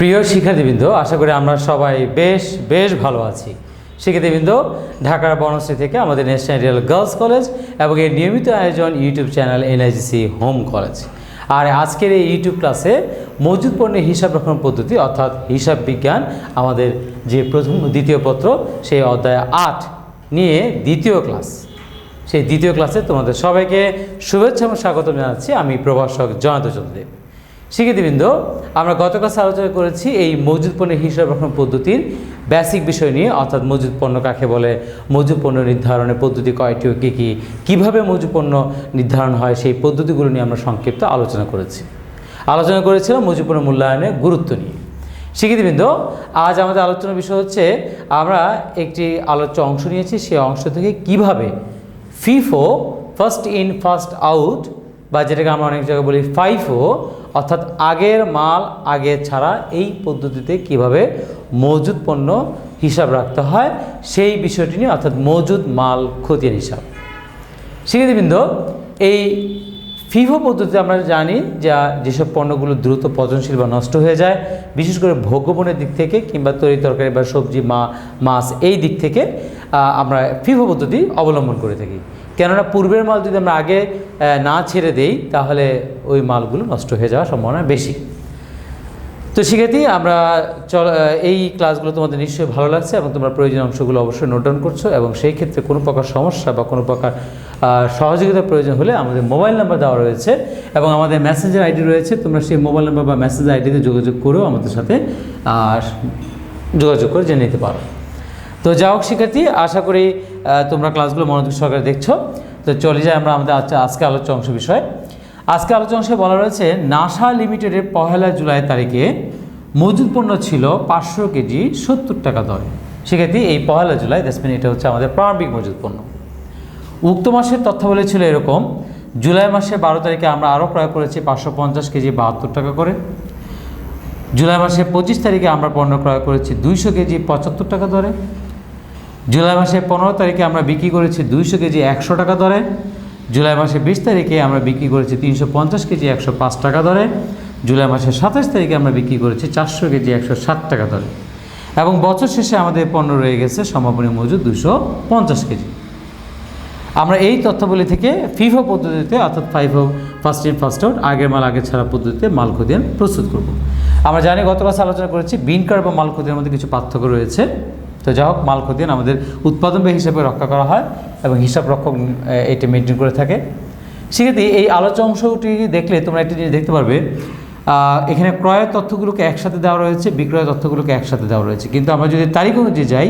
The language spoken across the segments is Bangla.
প্রিয় শিক্ষার্থীবৃন্দ, আশা করি আমরা সবাই বেশ ভালো আছি। শিক্ষার্থীবৃন্দ, ঢাকার বনশ্রী থেকে আমাদের ন্যাশনাল আইডিয়াল গার্লস কলেজ এবং এর নিয়মিত আয়োজন ইউটিউব চ্যানেল এনআইজিসি হোম কলেজ। আর আজকের এই ইউটিউব ক্লাসে মজুদ পণ্যের হিসাব রক্ষণ পদ্ধতি অর্থাৎ হিসাব বিজ্ঞান আমাদের যে দ্বিতীয় পত্র সেই অধ্যায় 8 নিয়ে দ্বিতীয় ক্লাস। সেই দ্বিতীয় ক্লাসে তোমাদের সবাইকে শুভেচ্ছা এবং স্বাগত জানাচ্ছি। আমি প্রভাষক জয়ন্ত চৌধুরী। শিক্ষার্থীবৃন্দ, আমরা গত ক্লাসে আলোচনা করেছি এই মজুদ পণ্যের হিসাব রক্ষণ পদ্ধতির বেসিক বিষয় নিয়ে, অর্থাৎ মজুদ পণ্য কাকে বলে, মজুদ পণ্য নির্ধারণের পদ্ধতি কয়টি ও কী, কীভাবে মজুদ পণ্য নির্ধারণ হয় সেই পদ্ধতিগুলো নিয়ে আমরা সংক্ষিপ্ত আলোচনা করেছিলাম মজুদ পণ্য মূল্যায়নের গুরুত্ব নিয়ে। শিক্ষার্থীবৃন্দ, আজ আমাদের আলোচনার বিষয় হচ্ছে আমরা একটি আলোচ্য অংশ নিয়েছি, সেই অংশ থেকে কিভাবে FIFO first in first out বা যেটাকে আমরা অনেক জায়গায় বলি ফাইফো অর্থাৎ আগের মাল আগে ছাড়া এই পদ্ধতিতে কিভাবে মজুদ পণ্য হিসাব রাখতে হয় সেই বিষয়টি নিয়ে, অর্থাৎ মজুদ মাল খতিয়ান হিসাব। শিক্ষার্থীবৃন্দ, এই ফিফো পদ্ধতিতে আমরা জানি যেসব পণ্যগুলো দ্রুত পচনশীল বা নষ্ট হয়ে যায়, বিশেষ করে ভোগ্যপণ্যের দিক থেকে কিংবা তরি তরকারি বা সবজি মাছ এই দিক থেকে আমরা ফিফো পদ্ধতি অবলম্বন করে থাকি। কেননা পূর্বের মাল যদি আমরা আগে না ছেড়ে দেই তাহলে ওই মালগুলো নষ্ট হয়ে যাওয়ার সম্ভাবনা বেশি। তো শিক্ষার্থী, আমরা এই ক্লাসগুলো তোমাদের নিশ্চয়ই ভালো লাগছে এবং তোমরা প্রয়োজনীয় অংশগুলো অবশ্যই নোট ডাউন করছো এবং সেই ক্ষেত্রে কোনো প্রকার সমস্যা বা কোনো প্রকার সহযোগিতার প্রয়োজন হলে আমাদের মোবাইল নাম্বার দেওয়া রয়েছে এবং আমাদের মেসেঞ্জার আইডি রয়েছে। তোমরা সেই মোবাইল নাম্বার বা মেসেঞ্জার আইডিতে যোগাযোগ করেও আমাদের সাথে যোগাযোগ করে জেনে নিতে পারো। তো যাই হোক শিক্ষার্থী, আশা করি তোমরা ক্লাসগুলো মনোযোগ সহকারে দেখছো। তো চলে যাই আমরা আমাদের আজকে আলোচ্য অংশ বিষয়। আজকে আলোচ্য অংশে বলা রয়েছে নাসা লিমিটেডের 1 জুলাই তারিখে মজুদ পণ্য ছিল 500 কেজি 70 টাকা দরে। শিক্ষার্থী, এই 1 জুলাই এটা হচ্ছে আমাদের প্রারম্ভিক মজুদ পণ্য। উক্ত মাসের তথ্যাবলী ছিল এরকম: জুলাই মাসে 12 তারিখে আমরা আরও ক্রয় করেছি 550 কেজি 72 টাকা করে। জুলাই মাসে 25 তারিখে আমরা পণ্য ক্রয় করেছি 200 কেজি 75 টাকা দরে। জুলাই মাসে 15 তারিখে আমরা বিক্রি করেছি 200 কেজি 100 টাকা দরে। জুলাই মাসে 20 তারিখে আমরা বিক্রি করেছি 350 কেজি 105 টাকা দরে। জুলাই মাসে 27 তারিখে আমরা বিক্রি করেছি 400 কেজি 160 টাকা দরে। এবং বছর শেষে আমাদের পণ্য রয়ে গেছে সমাপনী মজুদ 250 কেজি। আমরা এই তথ্যাবলী থেকে ফিফো পদ্ধতিতে অর্থাৎ FIFO first in first out আগের মাল আগে ছাড়া পদ্ধতিতে মাল খতিয়ান প্রস্তুত করব। আমরা জানি গত ক্লাসে আলোচনা করেছি বিনকার এবং মাল খতিয়ানের মধ্যে কিছু পার্থক্য রয়েছে। তো যাই হোক, মাল খতিয়ান আমাদের উৎপাদন ব্যয় হিসাবে রক্ষা করা হয় এবং হিসাব রক্ষক এটি মেনটেন করে থাকে। সেক্ষেত্রে এই আলোচ্য অংশটি দেখলে তোমরা একটি জিনিস দেখতে পারবে, এখানে ক্রয়ের তথ্যগুলোকে একসাথে দেওয়া রয়েছে, বিক্রয়ের তথ্যগুলোকে একসাথে দেওয়া রয়েছে। কিন্তু আমরা যদি তারিখ অনুযায়ী যাই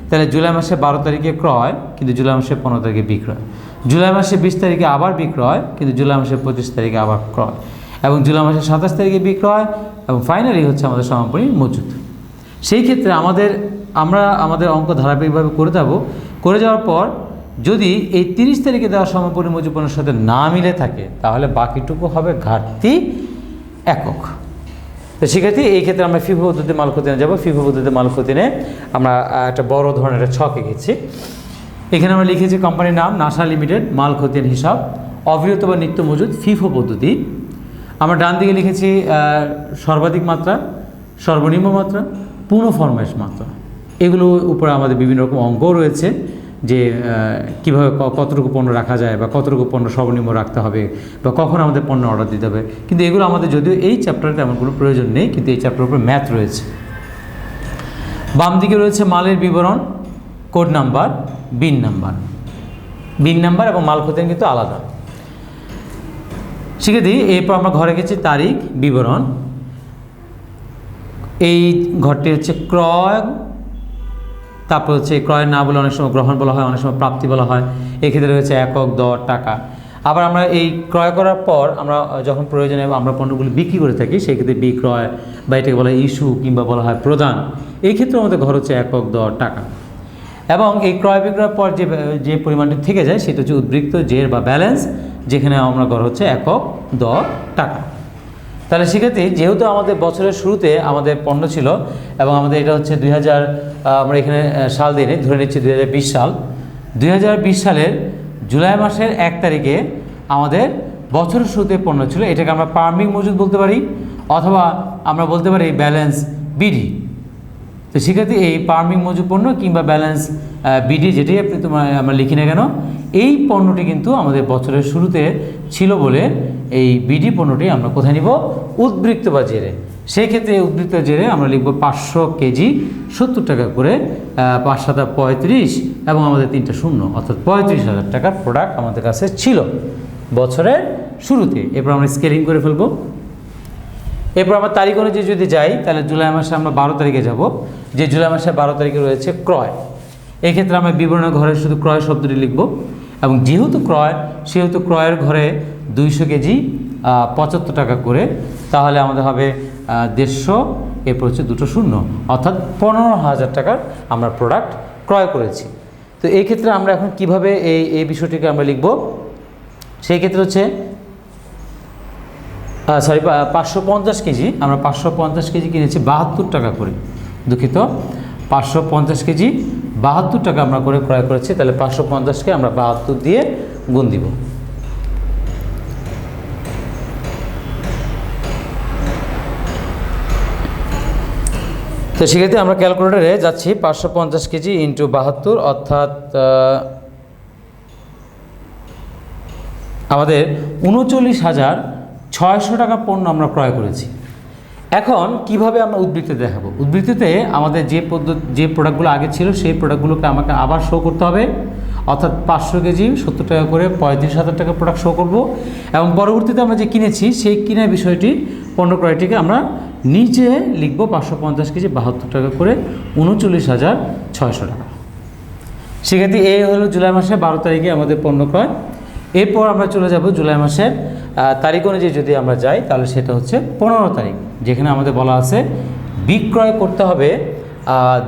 তাহলে জুলাই মাসে 12 তারিখে ক্রয়, কিন্তু জুলাই মাসে 15 তারিখে বিক্রয়। জুলাই মাসে 20 তারিখে আবার বিক্রয়, কিন্তু জুলাই মাসে 25 তারিখে আবার ক্রয়, এবং জুলাই মাসে 27 তারিখে বিক্রয়, এবং ফাইনালি হচ্ছে আমাদের সমাপনী মজুদ। সেই ক্ষেত্রে আমরা আমাদের অঙ্ক ধারাবাহিকভাবে করে যাওয়ার পর যদি এই 30 তারিখে দেওয়া সমাপনী মজুদ পণ্যের সাথে না মিলে থাকে তাহলে বাকিটুকু হবে ঘাটতি একক। তো শিক্ষার্থী, এই ক্ষেত্রে আমরা ফিফো পদ্ধতিতে মাল খতিয়ানে যাব। ফিফো পদ্ধতিতে মাল খতিয়ানে আমরা একটা বড় ধরনের একটা ছক এঁকেছি। এখানে আমরা লিখেছি কোম্পানির নাম নাসা লিমিটেড, মাল খতিয়ান হিসাব, অবিরত বা নিত্য মজুদ, ফিফো পদ্ধতি। আমরা ডান দিকে লিখেছি সর্বাধিক মাত্রা, সর্বনিম্ন মাত্রা, পূর্ণ ফরমাইশ মাত্রা। এগুলো উপরে আমাদের বিভিন্ন রকম অঙ্কও রয়েছে যে কীভাবে কতটুকু পণ্য রাখা যায় বা কতটুকু পণ্য সর্বনিম্ন রাখতে হবে বা কখন আমাদের পণ্য অর্ডার দিতে হবে। কিন্তু এগুলো আমাদের যদিও এই চ্যাপ্টারে তেমন কোনো প্রয়োজন নেই, কিন্তু এই চ্যাপ্টারের উপরে ম্যাথ রয়েছে। বাম দিকে রয়েছে মালের বিবরণ, কোড নাম্বার, বিন নাম্বার এবং মাল খতিয়ান কিন্তু আলাদা। শিখে এরপর আমরা ঘরে গেছি তারিখ, বিবরণ। এই ঘরটি হচ্ছে ক্রয়, তারপর হচ্ছে ক্রয় না বলে অনেক সময় গ্রহণ বলা হয়, অনেক সময় প্রাপ্তি বলা হয়। এক্ষেত্রে রয়েছে একক, দর, টাকা। আবার আমরা এই ক্রয় করার পর আমরা যখন প্রয়োজনে আমরা পণ্যগুলি বিক্রি করে থাকি সেই ক্ষেত্রে বিক্রয় বা এটাকে বলা হয় ইস্যু কিংবা বলা হয় প্রদান। এই ক্ষেত্রে আমাদের ঘর হচ্ছে একক, দর, টাকা। এবং এই ক্রয় বিক্রয়ের পর যে পরিমাণটি থেকে যায় সেটা হচ্ছে উদ্বৃত্ত, জের বা ব্যালেন্স, যেখানে আমরা ঘর হচ্ছে একক, দর, টাকা। তাহলে সেক্ষেত্রে যেহেতু আমাদের বছরের শুরুতে আমাদের পণ্য ছিল এবং আমাদের এটা হচ্ছে 2000, আমরা এখানে সাল দিয়ে ধরে নিচ্ছি 2020 সাল। 2020 সালের জুলাই মাসের 1 তারিখে আমাদের বছরের শুরুতে পণ্য ছিল, এটাকে আমরা প্রারম্ভিক মজুদ বলতে পারি, অথবা আমরা বলতে পারি ব্যালেন্স বিডি। তো সেক্ষেত্রে এই পারমিং মজুদ পণ্য কিংবা ব্যালেন্স বিডি যেটাই আপনি আমরা লিখি না কেন, এই পণ্যটি কিন্তু আমাদের বছরের শুরুতে ছিল বলে এই বিডি পণ্যটি আমরা কোথায় নিব? উদ্বৃত্ত বা জেরে। সেই ক্ষেত্রে এই উদ্বৃত্ত জেরে আমরা লিখব 500 কেজি 70 টাকা করে, 5 7 35 এবং আমাদের 3টা শূন্য, অর্থাৎ 35,000 টাকার প্রোডাক্ট আমাদের কাছে ছিল বছরের শুরুতে। এরপর আমরা স্কেলিং করে ফেলবো। এরপর আমরা তারিখ অনুযায়ী যদি যাই তাহলে জুলাই মাসে আমরা 12 তারিখে যাব, যে জুলাই মাসে 12 তারিখে রয়েছে ক্রয়। এক্ষেত্রে আমরা বিবরণের ঘরে শুধু ক্রয় শব্দটি লিখব, এবং যেহেতু ক্রয় সেহেতু ক্রয়ের ঘরে 200 কেজি 75 টাকা করে, তাহলে আমাদের হবে 150, এরপর হচ্ছে 2টো শূন্য, অর্থাৎ 15,000 টাকার আমরা প্রোডাক্ট ক্রয় করেছি। তো এই ক্ষেত্রে আমরা এখন কিভাবে এই বিষয়টিকে আমরা লিখব? সেই ক্ষেত্রে হচ্ছে 550 কেজি, আমরা 550 কেজি কিনেছি 72 টাকা করে, দুঃখিত, 550 কেজি 72 টাকা আমরা করে ক্রয় করেছি। তাহলে 550কে আমরা 72 দিয়ে গুণ দিব। তো সেক্ষেত্রে আমরা ক্যালকুলেটরে যাচ্ছি, 550 কেজি ইন্টু 72, অর্থাৎ আমাদের 39,600 টাকা পণ্য আমরা ক্রয় করেছি। এখন কিভাবে আমরা উদ্বৃত্তে দেখাবো? উদ্বৃত্তিতে আমাদের যে প্রোডাক্টগুলো আগে ছিল সেই প্রোডাক্টগুলোকে আমাকে আবার শো করতে হবে, অর্থাৎ 500 কেজি 70 টাকা করে 35,000 টাকা প্রোডাক্ট শো করব, এবং পরবর্তীতে আমরা যে কিনেছি সেই কেনার বিষয়টি পণ্য ক্রয়টিকে আমরা নিচে লিখব 550 কেজি 72 টাকা করে 39,600 টাকা। সেক্ষেত্রে এই হলো জুলাই মাসে 12 তারিখে আমাদের পণ্য ক্রয়। এরপর আমরা চলে যাব জুলাই মাসের তারিখ অনুযায়ী যদি আমরা যাই তাহলে সেটা হচ্ছে 15 তারিখ, যেখানে আমাদের বলা আছে বিক্রয় করতে হবে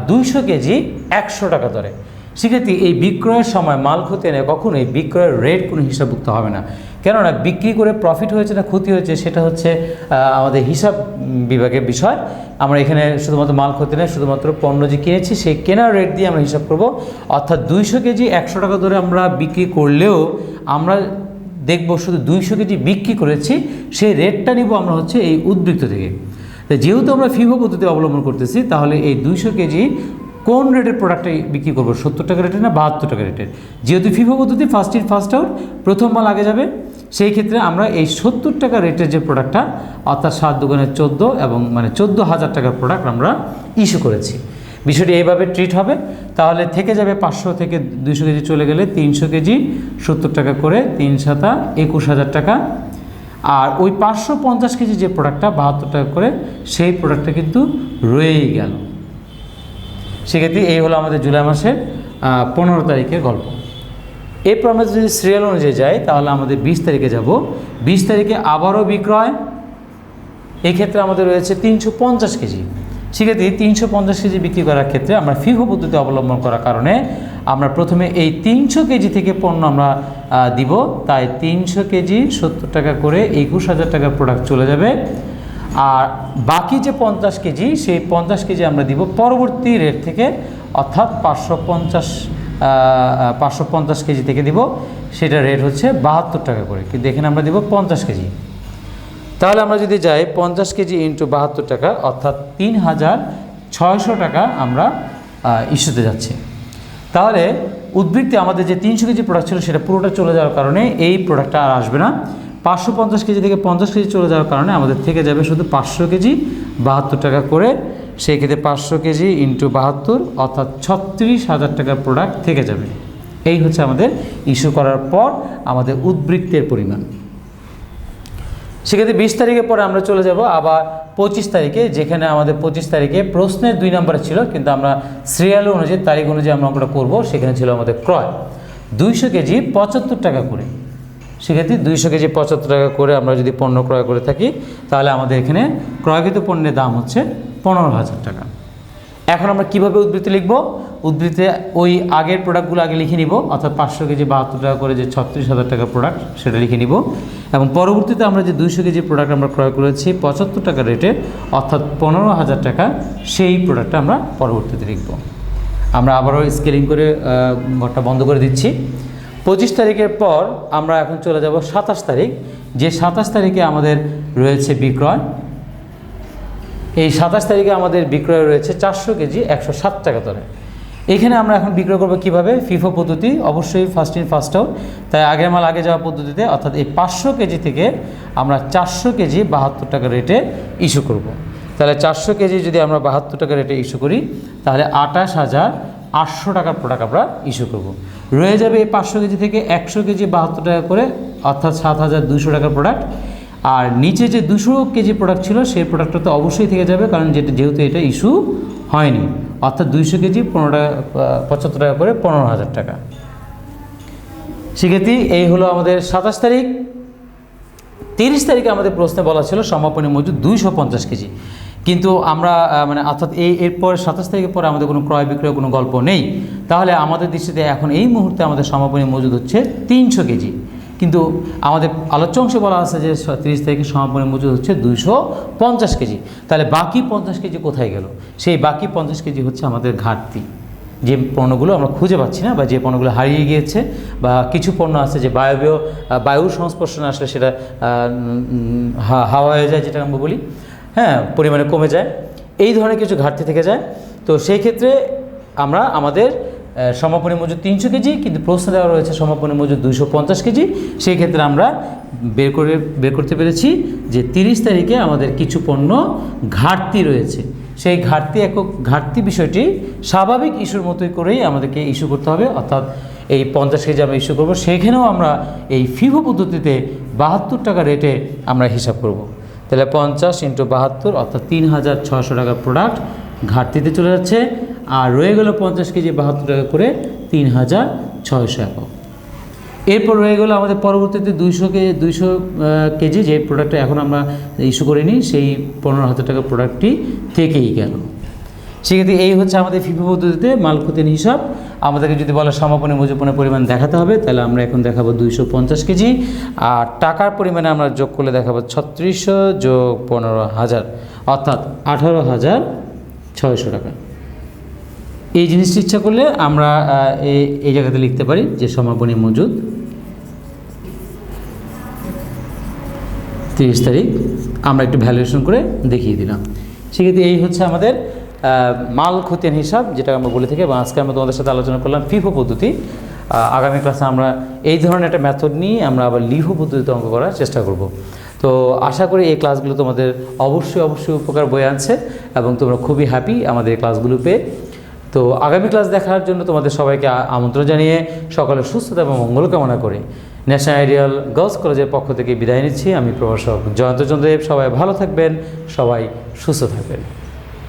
200 কেজি 100 টাকা দরে। সেক্ষেত্রে এই বিক্রয়ের সময় মাল ক্ষতি নেই, কখনোই বিক্রয়ের রেট কোনো হিসাবভুক্ত হবে না, কেননা বিক্রি করে প্রফিট হয়েছে না ক্ষতি হয়েছে সেটা হচ্ছে আমাদের হিসাব বিভাগের বিষয়। আমরা এখানে শুধুমাত্র মাল ক্ষতি নেই, শুধুমাত্র পণ্য যে কিনেছি সেই কেনার রেট দিয়ে আমরা হিসাব করব। অর্থাৎ 200 কেজি 100 টাকা ধরে আমরা বিক্রি করলেও আমরা দেখব শুধু 200 কেজি বিক্রি করেছি, সেই রেটটা নিব আমরা হচ্ছে এই উদ্বৃত্ত থেকে। তো যেহেতু আমরা ফিফো পদ্ধতি অবলম্বন করতেছি, তাহলে এই 200 কেজি কোন রেটের প্রোডাক্টটা বিক্রি করবো, 70 টাকা রেটের না 72 টাকা রেটের? যেহেতু ফিফো পদ্ধতি ফার্স্ট ইন ফার্স্ট আউট, প্রথম মাল আগে যাবে, সেই ক্ষেত্রে আমরা এই 70 টাকা রেটের যে প্রোডাক্টটা, অর্থাৎ 7 দোকানে 14 এবং মানে 14,000 টাকার প্রোডাক্ট আমরা ইস্যু করেছি। বিষয়টি এইভাবে ট্রিট হবে। তাহলে থেকে যাবে 500 থেকে 200 কেজি চলে গেলে 300 কেজি 70 টাকা করে, 3 7 21,000 টাকা। আর ওই 550 কেজি যে প্রোডাক্টটা 72 টাকা করে, সেই প্রোডাক্টটা কিন্তু রয়েই গেল। সেক্ষেত্রে এই হলো আমাদের জুলাই মাসের 15 তারিখের গল্প। এরপর আমরা যদি সিরিয়াল অনুযায়ী যাই তাহলে আমাদের 20 তারিখে যাব। 20 তারিখে আবারও বিক্রয়, এক্ষেত্রে আমাদের রয়েছে 350 কেজি। সেক্ষেত্রে 350 কেজি বিক্রি করার ক্ষেত্রে আমরা ফিফো পদ্ধতি অবলম্বন করার কারণে আমরা প্রথমে এই 300 কেজি থেকে পণ্য আমরা দিব, তাই 300 কেজি 70 টাকা করে 21,000 টাকার প্রোডাক্ট চলে যাবে। আর বাকি যে 50 কেজি, সেই 50 কেজি আমরা দিব পরবর্তী রেট থেকে, অর্থাৎ 550 কেজি থেকে দিব, সেটা রেট হচ্ছে 72 টাকা করে, কিন্তু এখানে আমরা দিব 50 কেজি। তাহলে আমরা যদি যাই 50 কেজি ইন্টু 72 টাকা, অর্থাৎ 3,600 টাকা আমরা ইস্যুতে যাচ্ছি। তাহলে উদ্বৃত্তে আমাদের যে 300 কেজি প্রোডাক্ট ছিল সেটা পুরোটা চলে যাওয়ার কারণে এই প্রোডাক্টটা আর আসবে না। 550 কেজি থেকে 50 কেজি চলে যাওয়ার কারণে আমাদের থেকে যাবে শুধু 500 কেজি 72 টাকা করে। সেই ক্ষেত্রে 500 কেজি ইন্টু 72, অর্থাৎ 36,000 টাকার প্রোডাক্ট থেকে যাবে। এই হচ্ছে আমাদের ইস্যু করার পর আমাদের উদ্বৃত্তের পরিমাণ। সেক্ষেত্রে 20 তারিখের পরে আমরা চলে যাব আবার 25 তারিখে, যেখানে আমাদের 25 তারিখে প্রশ্নের 2 নম্বরে ছিল, কিন্তু আমরা সিরিয়াল অনুযায়ী তারিখ অনুযায়ী আমরা অঙ্কটা করবো। সেখানে ছিল আমাদের ক্রয় 200 কেজি 75 টাকা করে। সেক্ষেত্রে 200 কেজি 75 টাকা করে আমরা যদি পণ্য ক্রয় করে থাকি, তাহলে আমাদের এখানে ক্রয়কৃত পণ্যের দাম হচ্ছে 15,000 টাকা। এখন আমরা কিভাবে উদ্বৃত্তি লিখব? উদ্বৃত্তে ওই আগের প্রোডাক্টগুলো আগে লিখে নিব, অর্থাৎ 500 কেজি 72 টাকা করে যে 36,000 টাকার প্রোডাক্ট সেটা লিখে নিব, এবং পরবর্তীতে আমরা যে 200 কেজি প্রোডাক্ট আমরা ক্রয় করেছি 75 টাকা রেটে, অর্থাৎ 15,000 টাকা, সেই প্রোডাক্টটা আমরা পরবর্তীতে লিখব। আমরা আবারও স্কেলিং করে ঘরটা বন্ধ করে দিচ্ছি। 25 তারিখের পর আমরা এখন চলে যাব 27 তারিখ, যে 27 তারিখে আমাদের রয়েছে বিক্রয়। এই 27 তারিখে আমাদের বিক্রয় রয়েছে 400 কেজি 107 টাকা দরে। এখানে আমরা এখন বিক্রয় করবো কীভাবে? ফিফো পদ্ধতি, অবশ্যই ফার্স্ট ইন ফার্স্ট আউট। তাই আগের মাল আগে যাওয়া পদ্ধতিতে, অর্থাৎ এই 500 কেজি থেকে আমরা 400 কেজি 72 টাকা রেটে ইস্যু করব। তাহলে 400 কেজি যদি আমরা 72 টাকা রেটে ইস্যু করি, তাহলে 28,800 টাকার প্রোডাক্ট আমরা ইস্যু করব। রয়ে যাবে এই 500 কেজি থেকে 100 কেজি 72 টাকা করে, অর্থাৎ 7,200 টাকার প্রোডাক্ট। আর নিচে যে 200 কেজি প্রোডাক্ট ছিল সেই প্রোডাক্টটা তো অবশ্যই থেকে যাবে, কারণ যেহেতু এটা ইস্যু হয়নি, অর্থাৎ 200 কেজি 75 টাকা করে 15,000 টাকা। সেক্ষেত্রে এই হলো আমাদের 27 তারিখ। 30 তারিখে আমাদের প্রশ্নে বলা ছিল সমাপনী মজুদ 250 কেজি, কিন্তু আমরা অর্থাৎ এরপর 27 তারিখের পরে আমাদের কোনো ক্রয় বিক্রয় কোনো গল্প নেই। তাহলে আমাদের দৃষ্টিতে এখন এই মুহূর্তে আমাদের সমাপনী মজুদ হচ্ছে 300 কেজি, কিন্তু আমাদের আলোচ্য অংশে বলা আছে যে 30 তারিখে সমাপনী মজুদ হচ্ছে 250 কেজি। তাহলে বাকি 50 কেজি কোথায় গেল? সেই বাকি 50 কেজি হচ্ছে আমাদের ঘাটতি, যে পণ্যগুলো আমরা খুঁজে পাচ্ছি না, বা যে পণ্যগুলো হারিয়ে গিয়েছে, বা কিছু পণ্য আছে যে বায়ুর সংস্পর্শনে আসলে সেটা হাওয়া হয়ে যায়, যেটা আমরা বলি, হ্যাঁ, পরিমাণে কমে যায়, এই ধরনের কিছু ঘাটতি থেকে যায়। তো সেই ক্ষেত্রে আমরা আমাদের সমাপনী মজুদ 300 কেজি, কিন্তু প্রশ্ন দেওয়া রয়েছে সমাপনী মজুদ 250 কেজি। সেই ক্ষেত্রে আমরা বের করতে পেরেছি যে 30 তারিখে আমাদের কিছু পণ্য ঘাটতি রয়েছে। সেই ঘাটতি বিষয়টি স্বাভাবিক ইস্যুর মতোই করেই আমাদেরকে ইস্যু করতে হবে, অর্থাৎ এই 50 কেজি আমরা ইস্যু করব। সেইখানেও আমরা এই ফিফো পদ্ধতিতে 72 টাকা রেটে আমরা হিসাব করব। তাহলে 50 × 72 অর্থাৎ 3,600 টাকার প্রোডাক্ট ঘাটতিতে চলে যাচ্ছে, আর রয়ে গেল 50 কেজি 72 টাকা করে 3,600 টাকা। এরপর রয়ে গেলো আমাদের পরবর্তীতে 200 কেজি যে প্রোডাক্টটা এখন আমরা ইস্যু করিনি, সেই 15,000 টাকার প্রোডাক্টটি থেকেই গেল। সেক্ষেত্রে এই হচ্ছে আমাদের ফিফো পদ্ধতিতে মাল ক্ষতির হিসাব। আমাদেরকে যদি বলে সমাপনী মজুপনের পরিমাণ দেখাতে হবে, তাহলে আমরা এখন দেখাবো 250 কেজি, আর টাকার পরিমাণে আমরা যোগ করলে দেখাবো 3600 যোগ 15,000 অর্থাৎ 18,600 টাকা। এই জিনিসটি ইচ্ছা করলে আমরা এই জায়গাতে লিখতে পারি যে সমাপনী মজুদ 30 তারিখ, আমরা একটু ভ্যালুয়েশন করে দেখিয়ে দিলাম। সেক্ষেত্রে এই হচ্ছে আমাদের মাল খতিয়ান হিসাব, যেটা আমরা বলে থাকি, এবং আজকে আমরা তোমাদের সাথে আলোচনা করলাম ফিফো পদ্ধতি। আগামী ক্লাসে আমরা এই ধরনের একটা মেথড নিয়ে আমরা আবার লিফো পদ্ধতিতে অঙ্ক করার চেষ্টা করব। তো আশা করি এই ক্লাসগুলো তোমাদের অবশ্যই উপকার বয়ে আনছে, এবং তোমরা খুবই হ্যাপি আমাদের এই ক্লাসগুলো পেয়ে। তো আগামী ক্লাস দেখার জন্য তোমাদের সবাইকে আমন্ত্রণ জানিয়ে সকলের সুস্থতা এবং মঙ্গল কামনা করে ন্যাশনাল আইডিয়াল গার্লস কলেজের পক্ষ থেকে বিদায় নিচ্ছি। আমি প্রভাষক জয়ন্ত চন্দ্র দেব। সবাই ভালো থাকবেন, সবাই সুস্থ থাকবেন।